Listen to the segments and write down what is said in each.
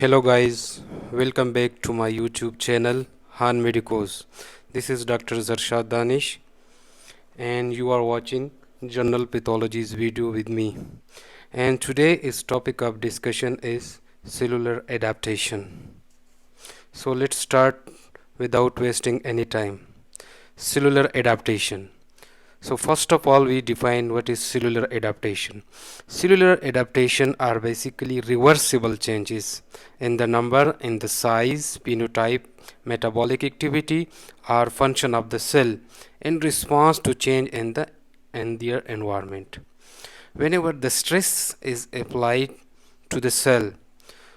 Hello guys, welcome back to my YouTube channel Han Medicos. This is Dr. Zarshad Danish and you are watching General Pathologies video with me. And today's topic of discussion is cellular adaptation. So let's start without wasting any time. Cellular adaptation. So first of all, we define what is cellular adaptation. Cellular adaptation are basically reversible changes in the number, in the size, phenotype, metabolic activity, or function of the cell in response to change in their environment. Whenever the stress is applied to the cell,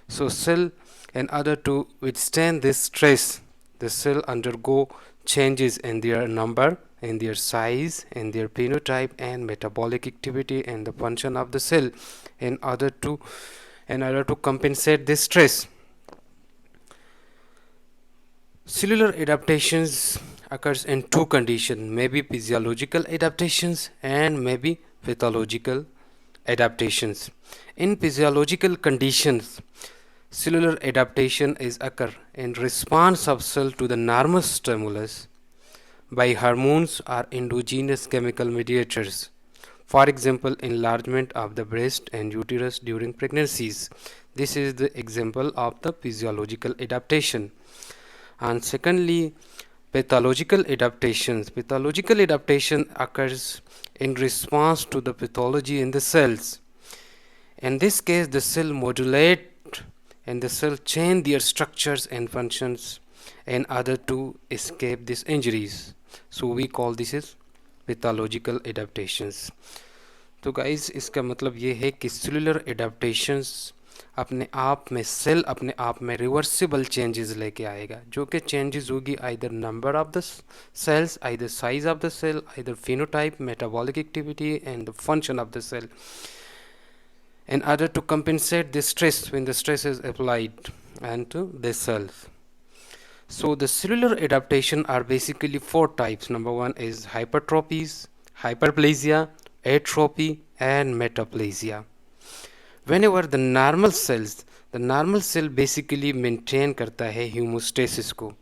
so cell in order to withstand this stress, the cell undergo changes in their number, in their size, in their phenotype and metabolic activity and the function of the cell in order to compensate this stress. Cellular adaptations occurs in two conditions, maybe physiological adaptations and maybe pathological adaptations. In physiological conditions, cellular adaptation is occur in response of cell to the normal stimulus by hormones or endogenous chemical mediators. For example, enlargement of the breast and uterus during pregnancies. This is the example of the physiological adaptation. And secondly, pathological adaptations. Pathological adaptation occurs in response to the pathology in the cells. In this case, the cell modulate and the cell change their structures and functions in order to escape these injuries. So we call this is pathological adaptations. तो guys इसका मतलब ये है कि cellular adaptations अपने आप में cell अपने आप में रिवर्सिबल चेंजेस लेके आएगा, जो कि चेंजेस होगी either number of the cells, either size of the cell, either phenotype, metabolic activity and the function of the cell in order to compensate the stress when the stress is applied onto the cells. So the cellular adaptation are basically four types. Number one is hypertrophies, hyperplasia, atrophy and metaplasia. Whenever the normal cell basically maintain करता है homeostasis को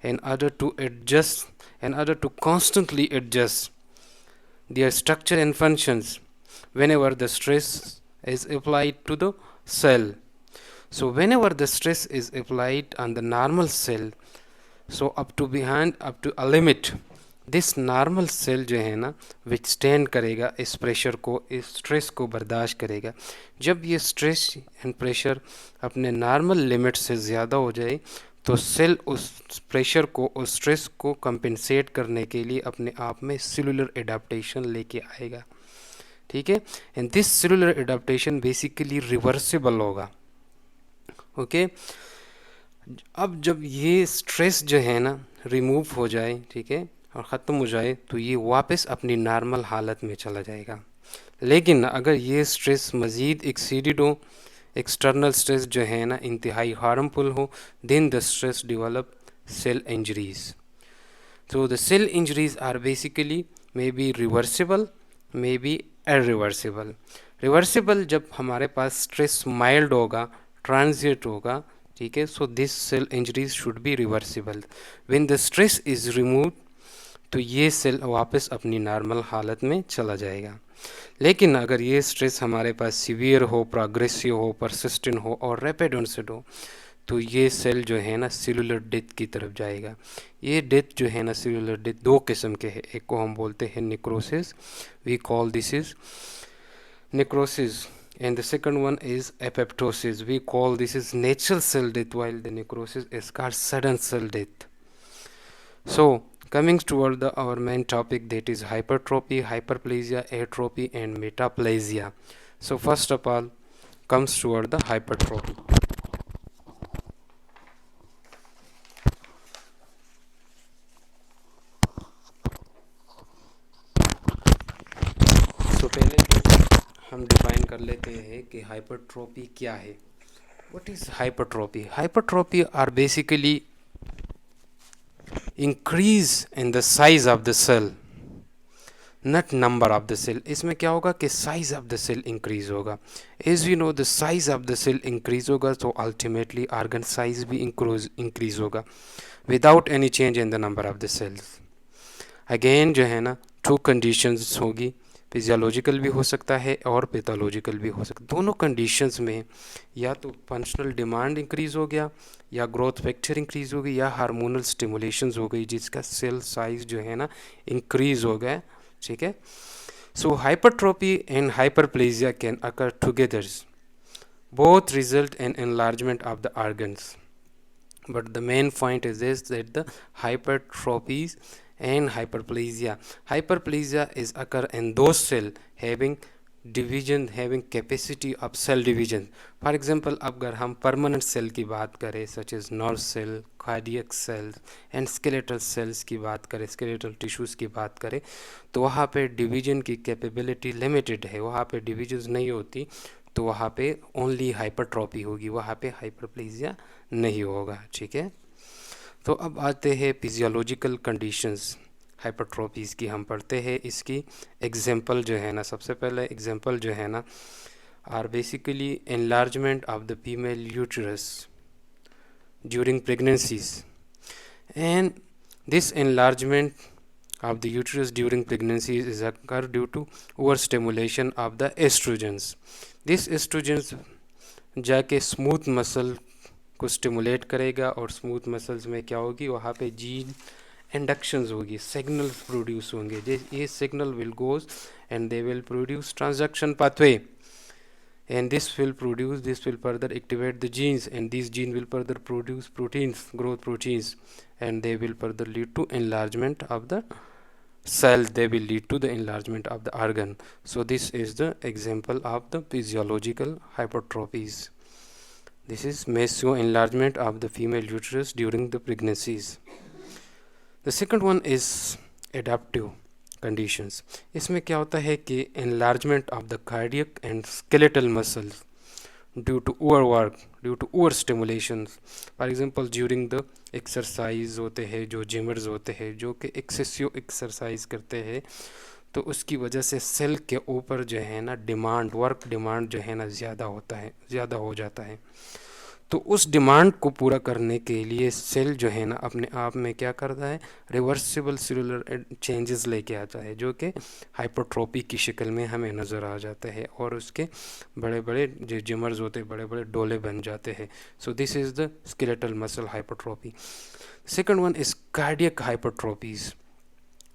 in order to adjust, in order to constantly adjust their structure and functions whenever the stress is applied to the cell. So whenever the stress is applied on the normal cell, so up to a limit, this normal cell जो है ना withstand करेगा इस pressure को, इस stress को बर्दाश्त करेगा. जब ये स्ट्रेस एंड प्रेशर अपने नॉर्मल लिमिट से ज़्यादा हो जाए तो सेल उस प्रेशर को, उस स्ट्रेस को कंपेंसेट करने के लिए अपने आप में सेलुलर एडाप्टेशन लेके आएगा. ठीक है, and this cellular adaptation basically reversible होगा. ओके, अब जब ये स्ट्रेस जो है ना रिमूव हो जाए, ठीक है, और ख़त्म हो जाए तो ये वापस अपनी नॉर्मल हालत में चला जाएगा. लेकिन अगर ये स्ट्रेस मज़ीद एक्सीडेड हो, एक्सटर्नल स्ट्रेस जो है ना इंतहाई हार्मफुल हो, then the stress develop cell injuries. So the cell injuries are basically may be reversible, may be irreversible. Reversible जब हमारे पास स्ट्रेस माइल्ड होगा, ट्रांजिएंट होगा, ठीक है, so this cell injuries should be reversible. When the stress is removed तो ये cell वापस अपनी नॉर्मल हालत में चला जाएगा. लेकिन अगर ये स्ट्रेस हमारे पास सीवियर हो, प्रोग्रेसिव हो, परसिस्टेंट हो और रैपिड ऑनसेट हो तो ये सेल जो है ना सेलुलर डेथ की तरफ जाएगा. ये डेथ जो है ना सेलुलर डेथ दो किस्म के हैं. एक को हम बोलते हैं necrosis, we call this is necrosis, and the second one is apoptosis, we call this is natural cell death, while the necrosis is called sudden cell death. So coming toward our main topic, that is hypertrophy, hyperplasia, atrophy and metaplasia. So first of all comes toward the hypertrophy. तो पहले हम define कर लेते हैं कि hypertrophy क्या है. What is hypertrophy? Hypertrophy are basically increase in the size of the cell. Not number of the cell. इसमें क्या होगा कि size of the cell increase होगा। As we know the size of the cell increase होगा तो ultimately organ size भी increase होगा without any change in the number of the cells. Again जो है ना टू कंडीशंस होगी, फिजियोलॉजिकल भी हो सकता है और पैथोलॉजिकल भी हो सकता है। दोनों कंडीशंस में या तो फंक्शनल डिमांड इंक्रीज हो गया, या ग्रोथ फैक्टर इंक्रीज हो गई, या हार्मोनल स्टिमुलेशंस हो गई जिसका सेल साइज जो है ना इंक्रीज हो गया। ठीक है। So hypertrophy and hyperplasia can occur together, both result in enlargement of the organs, but the main point is this, that the hypertrophies and hyperplasia is occur in those cell having division, having capacity of cell division. For example, अगर हम permanent cell की बात करें such as nerve cell, cardiac cells and skeletal cells की बात करें, skeletal tissues की बात करें, तो वहाँ पे division की capability limited है, वहाँ पे divisions नहीं होती, तो वहाँ पे ओनली हाइपरट्रॉपी होगी, वहाँ पे हाइपरप्लेजिया नहीं होगा। ठीक है। तो अब आते हैं फिजियोलॉजिकल कंडीशंस हाइपरट्रॉपीज़ की, हम पढ़ते हैं इसकी एग्जांपल जो है ना। सबसे पहले एग्जांपल जो है ना are basically enlargement of the female uterus during pregnancies, and this enlargement of the uterus during pregnancy is occur due to overstimulation of the estrogens. This estrogens जाके स्मूथ मसल को स्टिमुलेट करेगा, और smooth muscles में क्या होगी, वहाँ पे gene inductions होगी, सिग्नल्स प्रोड्यूस होंगे। ये signal will goes and they will produce transduction pathway, and this will further activate the genes, and these genes will further produce proteins, growth proteins, and they will further lead to enlargement of the cell, they will lead to the enlargement of the organ. So this is the example of the physiological hypertrophies. This is mesio enlargement of the female uterus during the pregnancies. The second one is adaptive conditions. इसमें क्या होता है कि enlargement of the cardiac and skeletal muscles due to overwork, due to over stimulations. For example, during the exercise होते हैं, जो जिमर्स होते हैं जो कि एक्सेसिव एक्सरसाइज करते हैं, तो उसकी वजह से सेल के ऊपर जो है ना डिमांड, वर्क डिमांड जो है ना ज़्यादा होता है, ज़्यादा हो जाता है। तो उस डिमांड को पूरा करने के लिए सेल जो है ना अपने आप में क्या करता है, रिवर्सिबल सेलुलर चेंजेस लेके आता है, जो कि हाइपरट्रोफी की शक्ल में हमें नज़र आ जाता है, और उसके बड़े बड़े जो जिमर्स होते हैं, बड़े बड़े डोले बन जाते हैं। So this is the skeletal muscle hypertrophy. Second one is cardiac hypertrophies.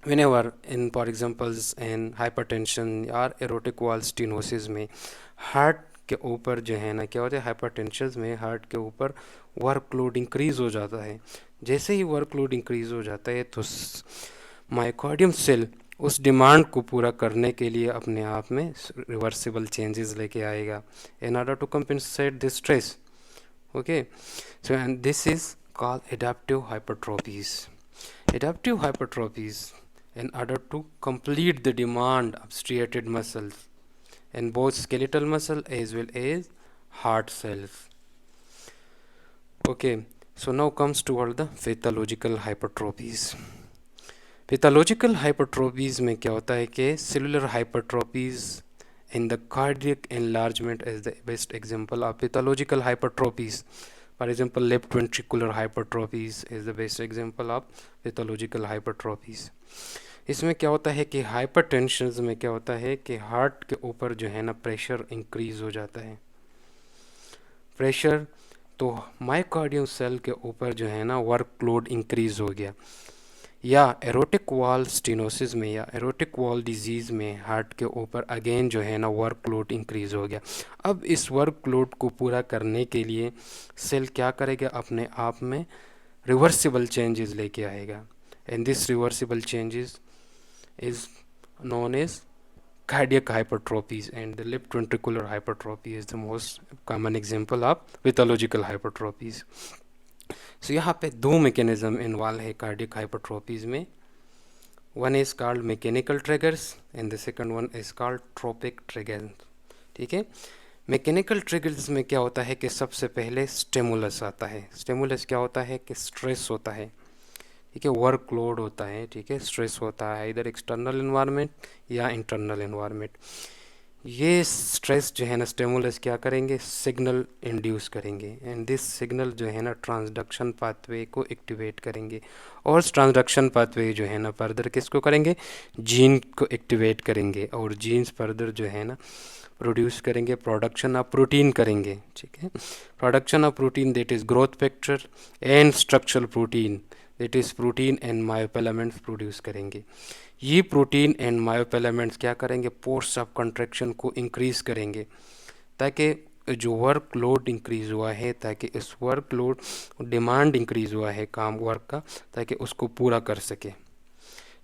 whenever in for examples in hypertension or erotic wall stenosis में हार्ट के ऊपर जो है ना क्या होता है, हाइपरटेंशन में हार्ट के ऊपर वर्कलोड इंक्रीज़ हो जाता है। जैसे ही वर्कलोड इंक्रीज़ हो जाता है तो मायोकार्डियम सेल उस डिमांड को पूरा करने के लिए अपने आप में रिवर्सिबल चेंजेस लेके आएगा in order to compensate this stress. Okay, so and this is called adaptive hypertrophies. Adaptive hypertrophies in order to complete the demand of striated muscles in both skeletal muscle as well as heart cells. Okay, so now comes toward the pathological hypertrophies. Pathological hypertrophies में क्या होता है कि cellular hypertrophies in the cardiac enlargement is the best example of pathological hypertrophies. For example, left ventricular hypertrophies is the best example of pathological hypertrophies. इसमें क्या होता है कि हाइपरटेंशन में क्या होता है कि हार्ट के ऊपर जो है ना प्रेशर इंक्रीज हो जाता है। प्रेशर तो मायोकार्डियम सेल के ऊपर जो है ना वर्कलोड इंक्रीज हो गया, या एरोटिक वॉल स्टेनोसिस में या एरोटिक वॉल डिजीज़ में हार्ट के ऊपर अगेन जो है ना वर्कलोड इंक्रीज़ हो गया। अब इस वर्कलोड को पूरा करने के लिए सेल क्या करेगा, अपने आप में रिवर्सिबल चेंजेस लेके आएगा, and this reversible changes is known as cardiac hypertrophies, and the left ventricular hypertrophy is the most common example of pathological hypertrophies. So यहाँ पे दो मैकेनिज्म इन्वॉल्व है कार्डियक हाइपरट्रोफीज में। One is called mechanical triggers and the second one is called trophic triggers. ठीक है, mechanical triggers में क्या होता है कि सबसे पहले स्टिमुलस आता है। स्टिमुलस क्या होता है कि स्ट्रेस होता है, ठीक है, वर्कलोड होता है, ठीक है, स्ट्रेस होता है इधर एक्सटर्नल इन्वायरमेंट या इंटरनल इन्वायरमेंट। ये स्ट्रेस जो है ना स्टिमुलस क्या करेंगे, सिग्नल इंड्यूस करेंगे, एंड दिस सिग्नल जो है ना ट्रांसडक्शन पाथवे को एक्टिवेट करेंगे, और ट्रांसडक्शन पाथवे जो है ना फर्दर किसको करेंगे, जीन को एक्टिवेट करेंगे, और जीन्स फर्दर जो है ना प्रोड्यूस करेंगे, प्रोडक्शन ऑफ प्रोटीन करेंगे, ठीक है, production of protein that is growth factor and structural protein that is protein and myofilaments produce करेंगे। ये प्रोटीन एंड मायोफिलामेंट्स क्या करेंगे, फोर्स ऑफ कंट्रैक्शन को इंक्रीज करेंगे, ताकि जो वर्कलोड इंक्रीज हुआ है, ताकि इस वर्कलोड डिमांड इंक्रीज हुआ है काम वर्क का, ताकि उसको पूरा कर सके।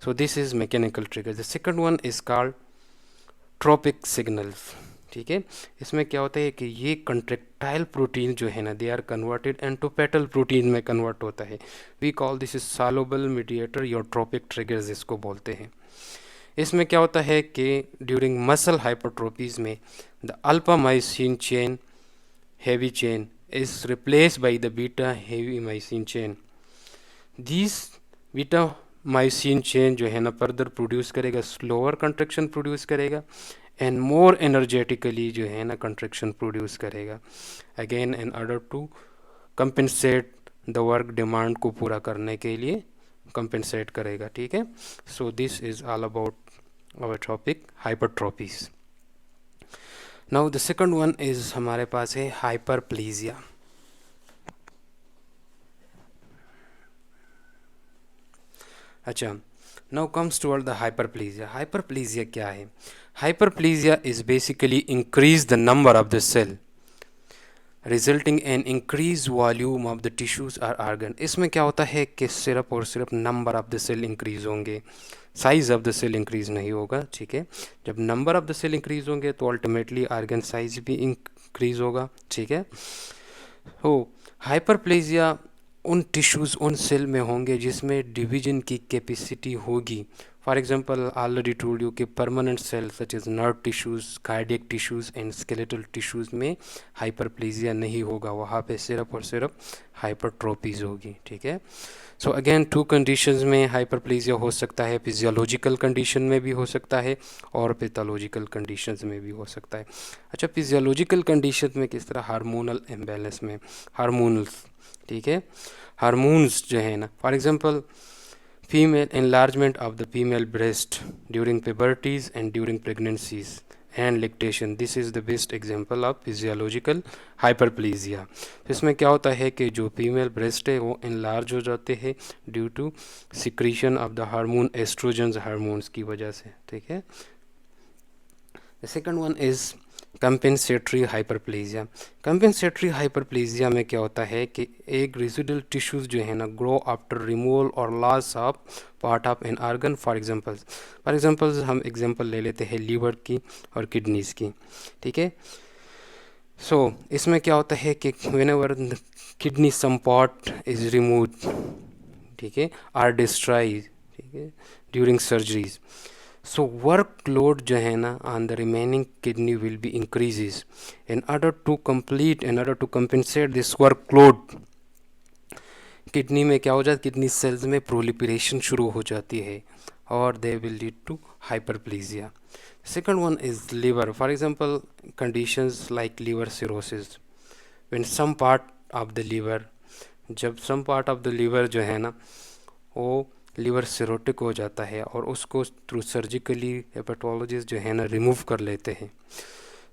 सो this is mechanical trigger. The second one is called trophic signals, ठीक है। इसमें क्या होता है कि ये कंट्रेक्टाइल प्रोटीन जो है ना they are converted into petal protein में कन्वर्ट होता है। We call this is soluble mediator या ट्रोपिक ट्रिगर्स इसको बोलते हैं। इसमें क्या होता है कि ड्यूरिंग मसल हाइपरट्रोफीज में the alpha myosin chain heavy chain is replaced by the beta heavy myosin chain. This beta myosin chain जो है ना फर्दर प्रोड्यूस करेगा, स्लोअर कंट्रैक्शन प्रोड्यूस करेगा, एंड मोर एनर्जेटिकली जो है ना कंट्रैक्शन प्रोड्यूस करेगा, again in order to compensate the work demand को पूरा करने के लिए कंपेंसेट करेगा, ठीक है। So this is all about our topic hypertrophies. Now the second one is हमारे पास है हाइपरप्लेजिया। अच्छा, now comes toward the hyperplasia. Hyperplasia क्या है? Hyperplasia is basically increase the number of the cell resulting in increase volume of the tissues और organ. इसमें क्या होता है कि सिर्फ और सिर्फ number of the cell increase होंगे, size of the cell increase नहीं होगा, ठीक है। जब number of the cell increase होंगे तो अल्टीमेटली आर्गन साइज भी इंक्रीज होगा, ठीक है। तो हाइपरप्लेजिया उन टिश्यूज़ उन सेल में होंगे जिसमें डिवीजन की कैपेसिटी होगी। For example already told you कि permanent cell such as nerve tissues, cardiac tissues and skeletal tissues में हाइपरप्लेजिया नहीं होगा, वहाँ पे सिर्फ और सिर्फ हाइपरट्रोफीज होगी, ठीक है। सो अगेन टू कंडीशंस में हाइपरप्लेजिया हो सकता है, फिजियोलॉजिकल कंडीशन में भी हो सकता है और पैथोलॉजिकल कंडीशंस में भी हो सकता है। अच्छा, फिजियोलॉजिकल कंडीशन में किस तरह, हार्मोनल इम्बैलेंस में, हार्मोनल्स, ठीक है, हार्मोन्स जो है ना, for example female enlargement of the female breast during puberties and during pregnancies and lactation, this is the best example of physiological hyperplasia. इसमें क्या होता है कि जो फीमेल ब्रेस्ट है वो एनलार्ज हो जाते हैं due to secretion of the hormone estrogen hormones की वजह से, ठीक है। The second one is compensatory hyperplasia. Compensatory hyperplasia में क्या होता है कि एक रेजिडुअल टिश्यूज जो है ना ग्रो आफ्टर रिमूवल और loss of part of an organ. For example हम एग्जांपल ले लेते हैं लीवर की और किडनीज की, ठीक है। सो इसमें क्या होता है कि whenever kidney some part is removed, ठीक है, आर डिस्ट्रॉय, ठीक है, ड्यूरिंग सर्जरीज, so workload जो है ना on the remaining kidney will be increases in order to compensate this workload। Kidney में क्या हो जाता है, किडनी सेल्स में प्रोलिफरेशन शुरू हो जाती है और they will lead to hyperplasia. Second one is liver. For example conditions like liver cirrhosis, when some part of the liver, जब some part of the liver जो है ना वो लिवर सिरोटिक हो जाता है और उसको थ्रू सर्जिकली हेपेटोलॉजिस्ट जो है ना रिमूव कर लेते हैं।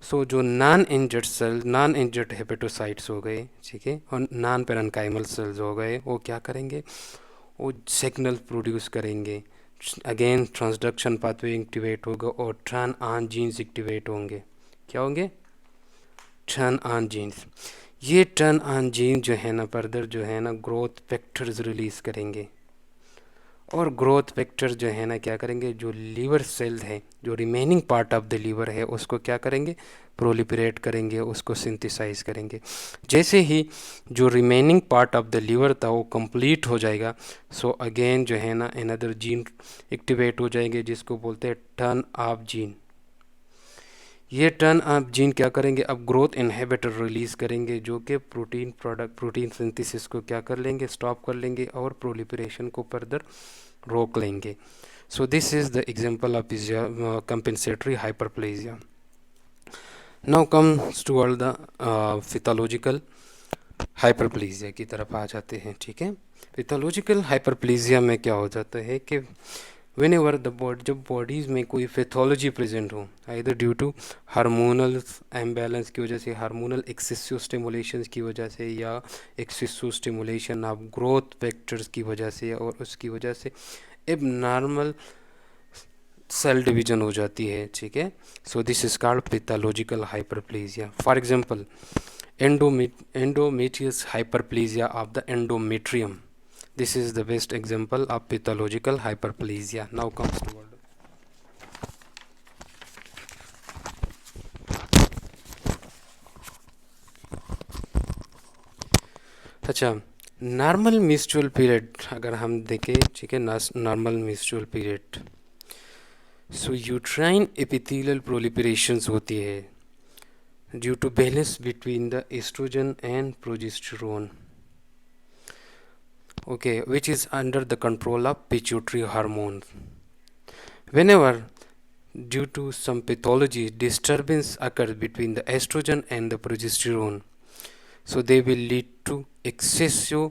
सो जो non injured cell, non injured hepatocytes हो गए, ठीक है, और नॉन पेरेन्काइमल सेल्स हो गए, वो क्या करेंगे, वो सिग्नल प्रोड्यूस करेंगे, अगेन ट्रांसडक्शन पाथवे एक्टिवेट होगा और टर्न ऑन जीन्स एक्टिवेट होंगे। क्या होंगे, टर्न ऑन जीन्स। ये टर्न ऑन जीन जो है ना फर्दर जो है ना ग्रोथ फैक्टर्स रिलीज करेंगे, और ग्रोथ फैक्टर जो है ना क्या करेंगे, जो लीवर सेल्स है, जो remaining part of the liver है उसको क्या करेंगे, प्रोलिफरेट करेंगे, उसको सिंथेसाइज करेंगे। जैसे ही जो remaining part of the liver था वो कंप्लीट हो जाएगा, सो अगेन जो है ना अनदर जीन एक्टिवेट हो जाएंगे जिसको बोलते हैं टर्न ऑफ जीन। ये टर्न आप जीन क्या करेंगे, अब ग्रोथ इनहिबिटर रिलीज करेंगे जो कि प्रोटीन सिंथेसिस को क्या कर लेंगे, स्टॉप कर लेंगे और प्रोलिफरेशन को फर्दर रोक लेंगे. सो this is the example of compensatory hyperplasia. Now comes toward the pathological hyperplasia की तरफ आ जाते हैं. ठीक है, पैथोलॉजिकल हाइपरप्लेजिया में क्या हो जाता है कि वेन एवर द बॉडी, जब बॉडीज़ में कोई पैथोलॉजी प्रेजेंट हो, आइदर ड्यू टू हार्मोनल एम्बैलेंस की वजह से, हार्मोनल एक्सेसिव स्टिमुलेशन की वजह से, या excessive stimulation of growth factors की वजह से, और उसकी वजह से एब नॉर्मल सेल डिवीजन हो जाती है. ठीक है, so this is called pathological hyperplasia. For example endometrious hyperplasia of the endometrium. This is the best example of pathological hyperplasia. Now comes to word. अच्छा, नॉर्मल मेंस्ट्रुअल पीरियड अगर हम देखें, ठीक है, नॉर्मल मेंस्ट्रुअल पीरियड, सो uterine epithelial प्रोलिफरेशंस होती है due to balance between the estrogen and progesterone, okay, which is under the control of pituitary hormone. Whenever due to some pathology disturbance occurs between the estrogen and the progesterone, so they will lead to excessive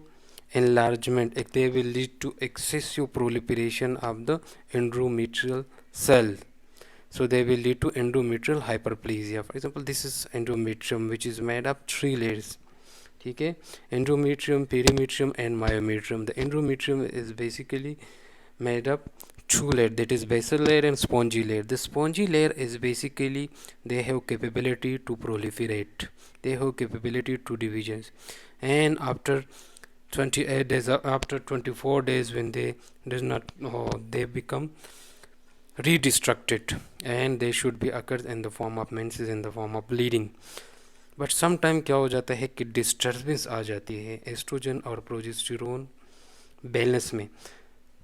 enlargement, they will lead to excessive proliferation of the endometrial cell. So they will lead to endometrial hyperplasia. For example, this is endometrium, which is made of 3 layers. ठीक है, endometrium, perimetrium and myometrium. The endometrium is basically made up 2 layers, that is basal layer and spongy layer. The spongy layer is basically, they have capability to proliferate, they have capability to divisions, and after 28 days, after 24 days, when they does not, they become redestructed, and they should be occurs in the form of menses, in the form of bleeding. But some time क्या हो जाता है कि disturbance आ जाती है oestrogen और progesterone balance में.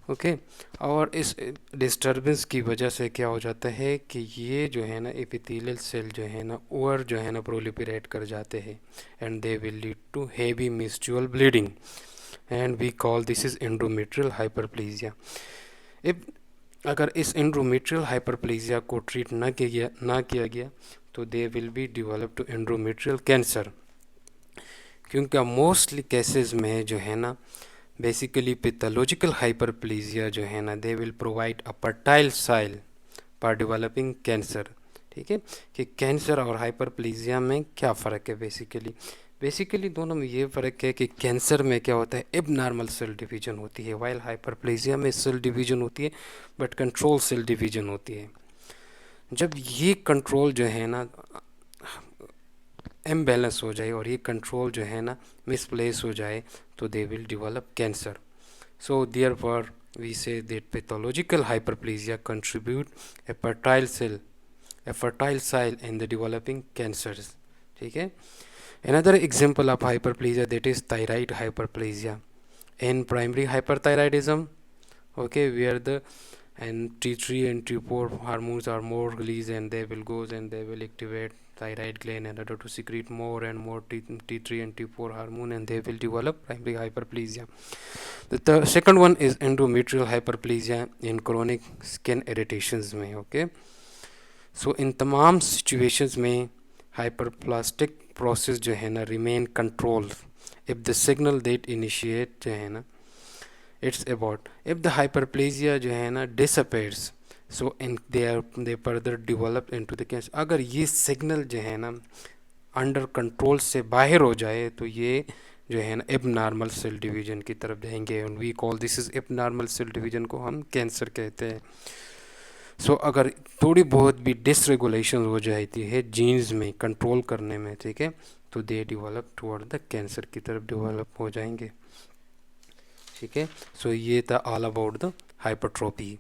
Okay, और इस डिस्टर्बेंस की वजह से क्या हो जाता है कि ये जो है ना एपिथेलियल सेल जो है ना ओवर जो है ना प्रोलिफरेट कर जाते हैं, and they will lead to heavy menstrual bleeding, and we call this is endometrial hyperplasia. If अगर इस एंडोमेट्रियल हाइपरप्लेजिया को ट्रीट ना किया गया तो they will be develop to endometrial cancer. क्योंकि मोस्टली केसेस में जो है ना बेसिकली पैथोलॉजिकल हाइपरप्लेजिया जो है ना they will provide a fertile soil for developing cancer. ठीक है, कि कैंसर और हाइपरप्लेजिया में क्या फ़र्क है. बेसिकली दोनों में ये फ़र्क है कि कैंसर में क्या होता है, एबनॉर्मल सेल डिवीजन होती है, वाइल हाइपरप्लेजिया में सेल डिवीजन होती है बट कंट्रोल सेल डिवीजन होती है. जब ये कंट्रोल जो है ना इम्बैलेंस हो जाए और ये कंट्रोल जो है ना मिसप्लेस हो जाए तो they will develop cancer. So therefore we say that pathological hyperplasia contribute a fertile cell in the developing cancers. ठीक है, another example of hyperplasia, that is thyroid hyperplasia in primary hyperthyroidism, okay, where the and T3 and T4 hormones are more released, and they will goes and they will activate thyroid gland in order to secrete more and more T3 and T4 hormone, and they will develop primary hyperplasia. The second one is endometrial hyperplasia in chronic skin irritations में. okay, सो इन तमाम situations में hyperplastic process जो है ना remain control if the signal that initiate जो है ना it's about if the hyperplasia जो है ना disappears, so in they further develop into the cancer. अगर ये सिग्नल जो है ना अंडर कंट्रोल से बाहर हो जाए तो ये जो है ना एबनॉर्मल सेल डिवीजन की तरफ जाएंगे, and we call this is abnormal cell division को हम कैंसर कहते हैं. सो अगर थोड़ी बहुत भी डिसरेगुलेशन हो जाती है जीन्स में कंट्रोल करने में, ठीक है, तो they develop toward the cancer की तरफ डेवलप हो जाएंगे. ठीक है, सो ये था ऑल अबाउट द हाइपरट्रोपी.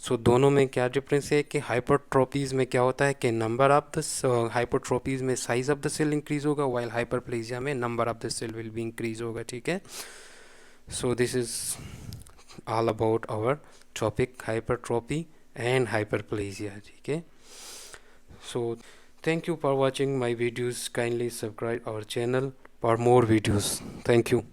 सो दोनों में क्या डिफरेंस है कि हाइपरट्रोपीज में क्या होता है कि नंबर ऑफ द हाइपरट्रोपीज में size of the cell increase होगा, वाइल हाइपरप्लेजिया में number of the cell will be increase होगा. ठीक है, so this is all about our topic hypertrophy and hyperplasia. ठीक है, so Thank you for watching my videos. Kindly subscribe our channel for more videos. Thank you.